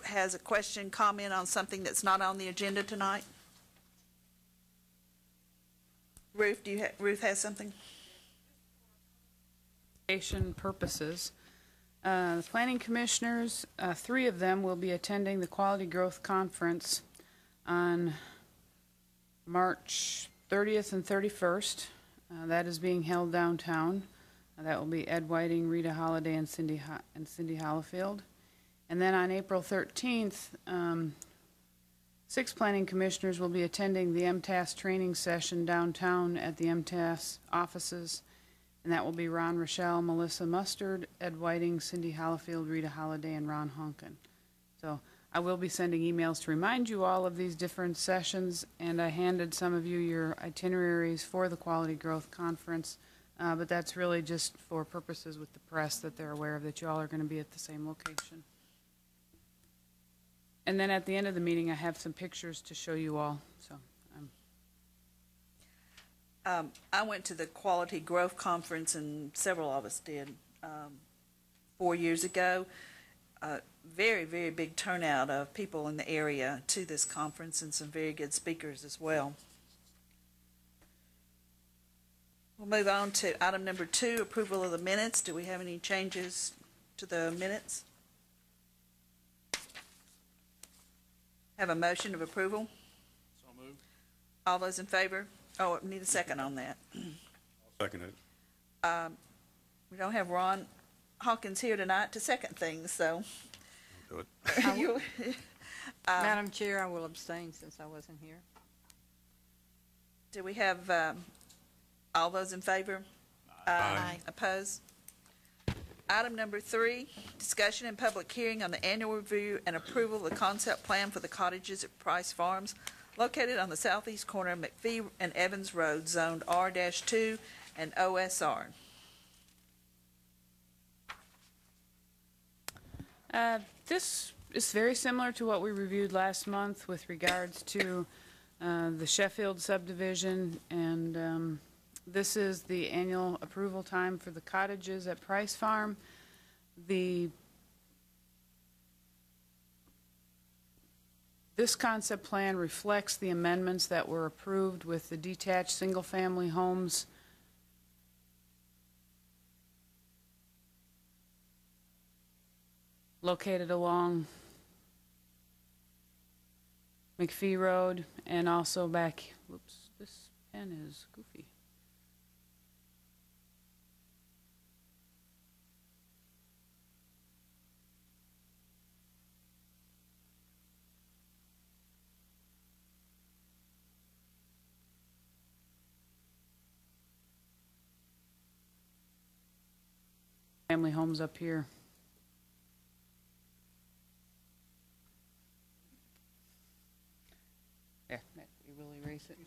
Has a question, comment on something that's not on the agenda tonight? Ruth, Ruth has something? Purposes. The planning commissioners, 3 of them will be attending the Quality Growth Conference on March 30th and 31st. That is being held downtown. That will be Ed Whiting, Rita Holliday, and Cindy Hollifield. And then on April 13th, 6 planning commissioners will be attending the MTAS training session downtown at the MTAS offices. And that will be Ron Rochelle, Melissa Mustard, Ed Whiting, Cindy Hollifield, Rita Holliday, and Ron Honkin. So I will be sending emails to remind you all of these different sessions, and I handed some of you your itineraries for the Quality Growth Conference, but that's really just for purposes with the press that they're aware of that you all are going to be at the same location. And then at the end of the meeting, I have some pictures to show you all. So. I went to the Quality Growth Conference, and several of us did 4 years ago. Very, very big turnout of people in the area to this conference, and some very good speakers as well. We'll move on to item number 2, approval of the minutes. Do we have any changes to the minutes? Have a motion of approval? So moved. All those in favor? Oh, we need a second on that. I'll second it. We don't have Ron Hawkins here tonight to second things, so. Do it. Madam Chair, I will abstain since I wasn't here. Do we have all those in favor? Aye. Opposed? Item number 3, discussion and public hearing on the annual review and approval of the concept plan for the cottages at Price Farms, located on the southeast corner of McPhee and Evans Road, zoned R-2 and OSR. This is very similar to what we reviewed last month with regards to the Sheffield subdivision, and this is the annual approval time for the cottages at Price Farm. This concept plan reflects the amendments that were approved with the detached single-family homes located along McPhee Road and also back, whoops, this pen is goofy. Family homes up here. There, you will erase it.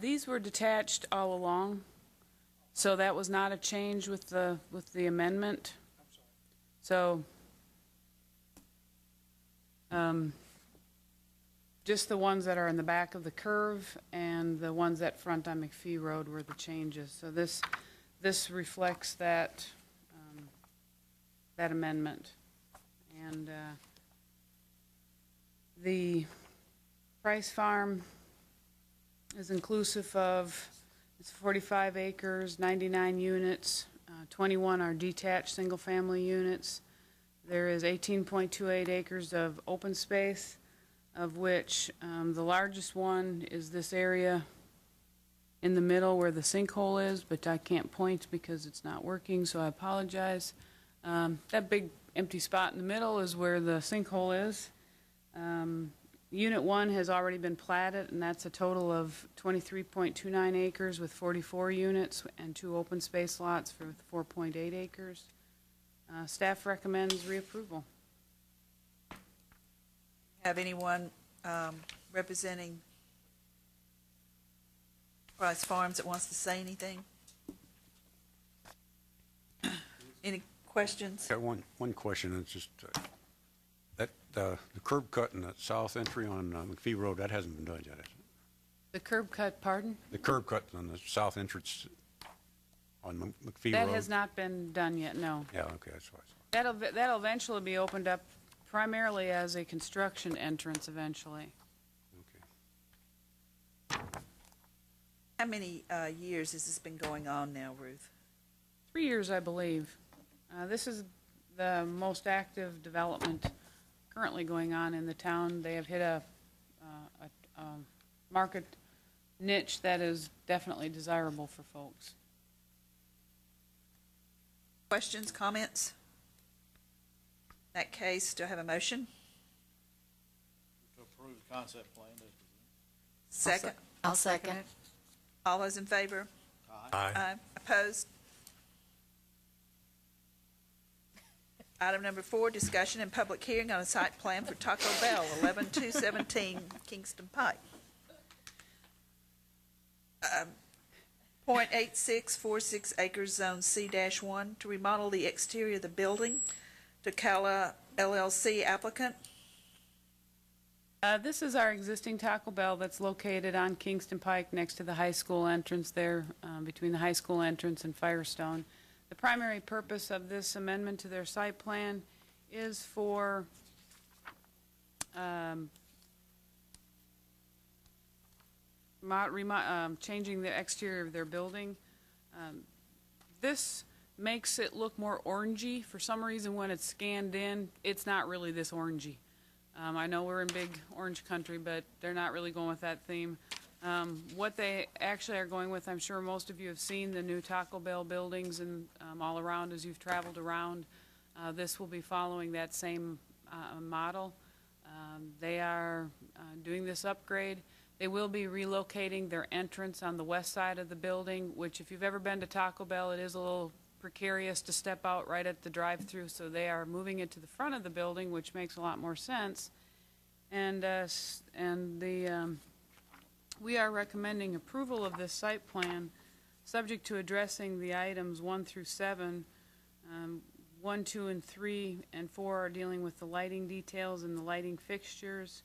These were detached all along, so that was not a change with the amendment. So, just the ones that are in the back of the curve and the ones that front on McPhee Road were the changes. So this reflects that that amendment. And the Price Farm is inclusive of, it's 45 acres, 99 units, 21 are detached single-family units. There is 18.28 acres of open space, of which the largest one is this area in the middle where the sinkhole is, but I can't point because it's not working, so I apologize. That big empty spot in the middle is where the sinkhole is. Unit 1 has already been platted, and that's a total of 23.29 acres with 44 units and 2 open space lots for 4.8 acres. Staff recommends reapproval. Have anyone representing Price Farms that wants to say anything? Any questions? Got one question. It's just that the curb cut in the south entry on McPhee Road, that hasn't been done yet, has it? The curb cut, pardon? The curb cut on the south entrance on McPhee That Road? has not been done yet, no. Yeah, okay, that's what I saw. That'll eventually be opened up primarily as a construction entrance eventually. Okay. How many years has this been going on now, Ruth? 3 years, I believe. This is the most active development currently going on in the town. They have hit a market niche that is definitely desirable for folks. Questions, comments? In that case, do I have a motion? To approve the concept plan as presented. Second. I'll second it. All those in favor? Aye. Opposed? Item number 4, discussion and public hearing on a site plan for Taco Bell, 11217 Kingston Pike. .8646 acres, Zone C-1, to remodel the exterior of the building. Tocala LLC applicant. This is our existing Taco Bell that's located on Kingston Pike next to the high school entrance there, between the high school entrance and Firestone. The primary purpose of this amendment to their site plan is for changing the exterior of their building. This makes it look more orangey. For some reason, when it's scanned in, it's not really this orangey. I know we're in big orange country, but they're not really going with that theme. What they actually are going with, I'm sure most of you have seen the new Taco Bell buildings and all around as you've traveled around. This will be following that same model. They are doing this upgrade. They will be relocating their entrance on the west side of the building, which if you've ever been to Taco Bell, it is a little precarious to step out right at the drive-through, so they are moving it to the front of the building, which makes a lot more sense. And we are recommending approval of this site plan, subject to addressing the items 1 through 7. 1, 2, and 3, and 4 are dealing with the lighting details and the lighting fixtures.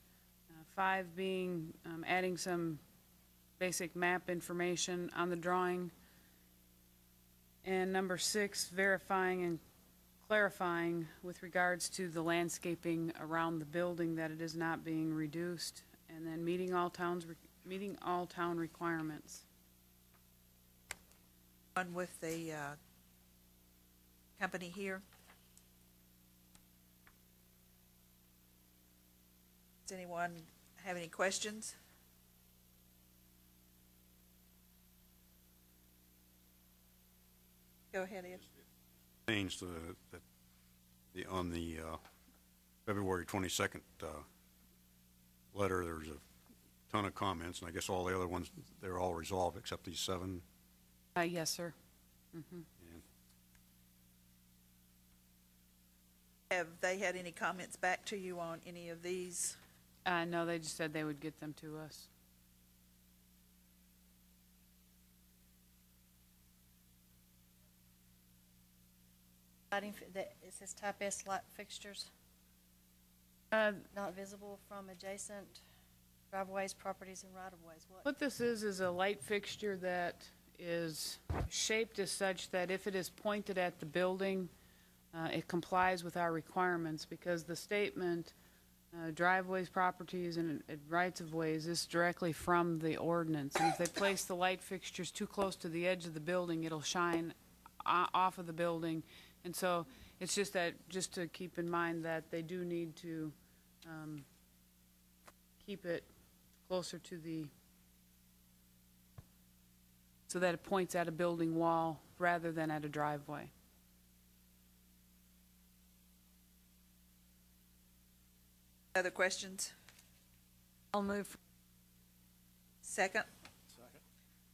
5 being adding some basic map information on the drawing. And number 6, verifying and clarifying with regards to the landscaping around the building that it is not being reduced, and then meeting all town requirements. On with the company here. Does anyone have any questions? Go ahead, Ed. Changed on the February 22nd letter, there's a ton of comments, and I guess all the other ones, they're all resolved except these 7. Yes, sir. Mm-hmm. Have they had any comments back to you on any of these? No, they just said they would get them to us. Lighting, it says type S light fixtures, not visible from adjacent driveways, properties, and right-of-ways. What this is a light fixture that is shaped as such that if it is pointed at the building, it complies with our requirements, because the statement, driveways, properties, and rights-of-ways is directly from the ordinance. And if they place the light fixtures too close to the edge of the building, it'll shine off of the building. And so it's just to keep in mind that they do need to keep it closer to so that it points at a building wall rather than at a driveway. Other questions? I'll move. Second?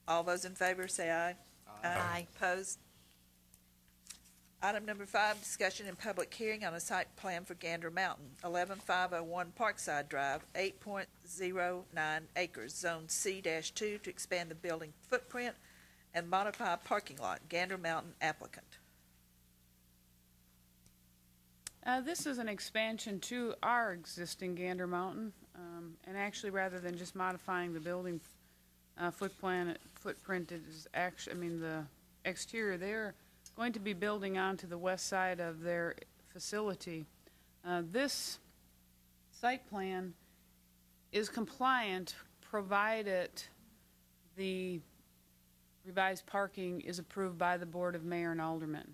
All those in favor say aye. Aye. Opposed? Item number 5, discussion and public hearing on a site plan for Gander Mountain, 11501 Parkside Drive, 8.09 acres, Zone C-2, to expand the building footprint and modify parking lot. Gander Mountain applicant. This is an expansion to our existing Gander Mountain, and actually, rather than just modifying the building footprint, it is actually, the exterior. They're going to be building onto the west side of their facility. This site plan is compliant provided the revised parking is approved by the Board of Mayor and Aldermen.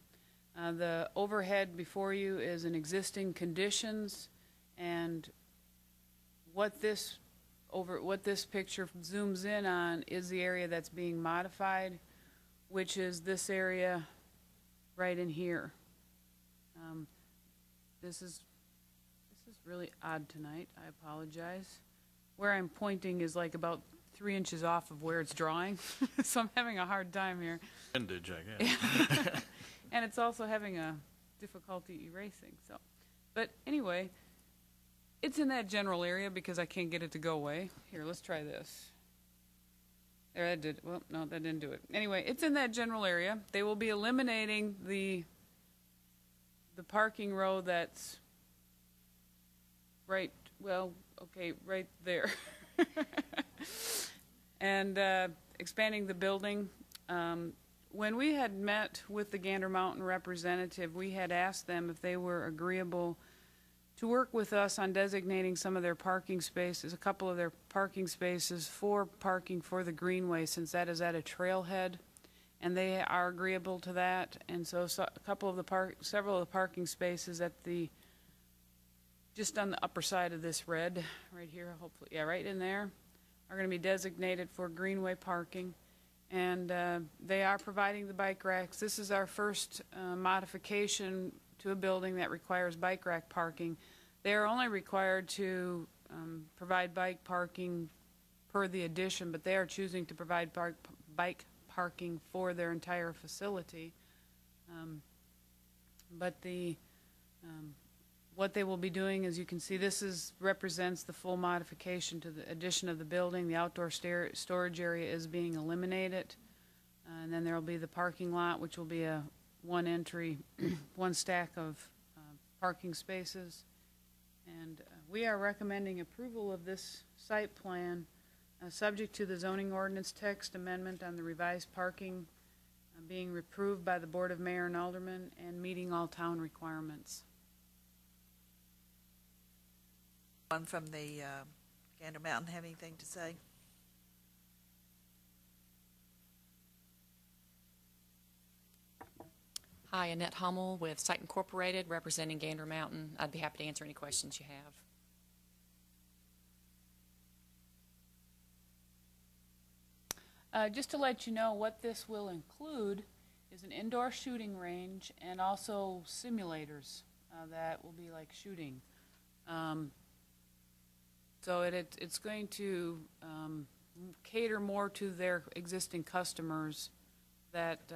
The overhead before you is in existing conditions, and what this picture zooms in on is the area that's being modified, which is this area right in here. This is really odd tonight. I apologize. Where I'm pointing is like about 3 inches off of where it's drawing, so I'm having a hard time here. Vintage, I guess. And it's also having a difficulty erasing. So, but anyway, it's in that general area because I can't get it to go away. Here, let's try this. There, that did. Well, no, that didn't do it. Anyway, it's in that general area. They will be eliminating the parking row that's right. Well, okay, right there, and expanding the building. When we had met with the Gander Mountain representative, we had asked them if they were agreeable to work with us on designating some of their parking spaces, a couple of their parking spaces for parking for the greenway, since that is at a trailhead, and they are agreeable to that. And so several of the parking spaces at just on the upper side of this red, right here, hopefully, yeah, right in there, are going to be designated for greenway parking. And they are providing the bike racks. This is our first modification to a building that requires bike rack parking. They are only required to provide bike parking per the addition, but they are choosing to provide bike parking for their entire facility. What they will be doing, as you can see, this represents the full modification to the addition of the building. The outdoor storage area is being eliminated. And then there will be the parking lot, which will be a one entry, one stack of parking spaces. And we are recommending approval of this site plan, subject to the zoning ordinance text amendment on the revised parking being approved by the Board of Mayor and Aldermen and meeting all town requirements. One from the Gander Mountain have anything to say? Hi, Annette Hummel with Site Incorporated, representing Gander Mountain. I'd be happy to answer any questions you have. Just to let you know, what this will include is an indoor shooting range and also simulators that will be like shooting. So it's going to cater more to their existing customers that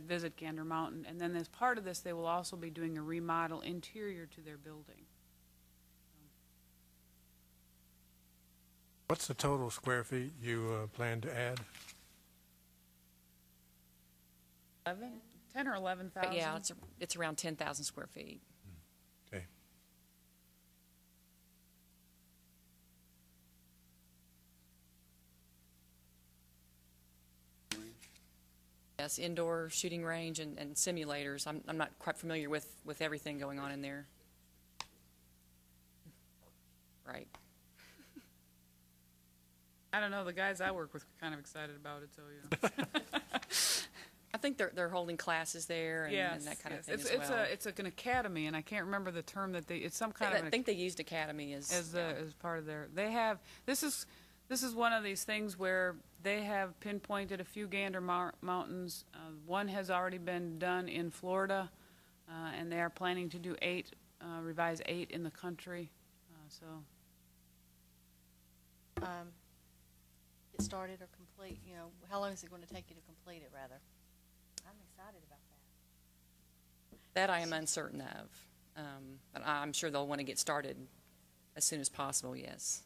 visit Gander Mountain. And then as part of this, they will also be doing a remodel interior to their building. What's the total square feet you plan to add? 10 or 11,000. Yeah, it's around 10,000 square feet. Okay. Yes, indoor shooting range and simulators. I'm not quite familiar with everything going on in there. Right. I don't know. The guys I work with are kind of excited about it, so yeah. I think they're holding classes there and that kind of thing as well. It's an academy, and I can't remember the term that it's some kind of. I think they used academy as part of their. They have this is one of these things where they have pinpointed a few Gander Mountains. One has already been done in Florida, and they are planning to do revise 8 in the country. Get started or complete, how long is it going to take you to complete it, rather? I'm excited about that. That I am uncertain of. But I'm sure they'll want to get started as soon as possible, yes.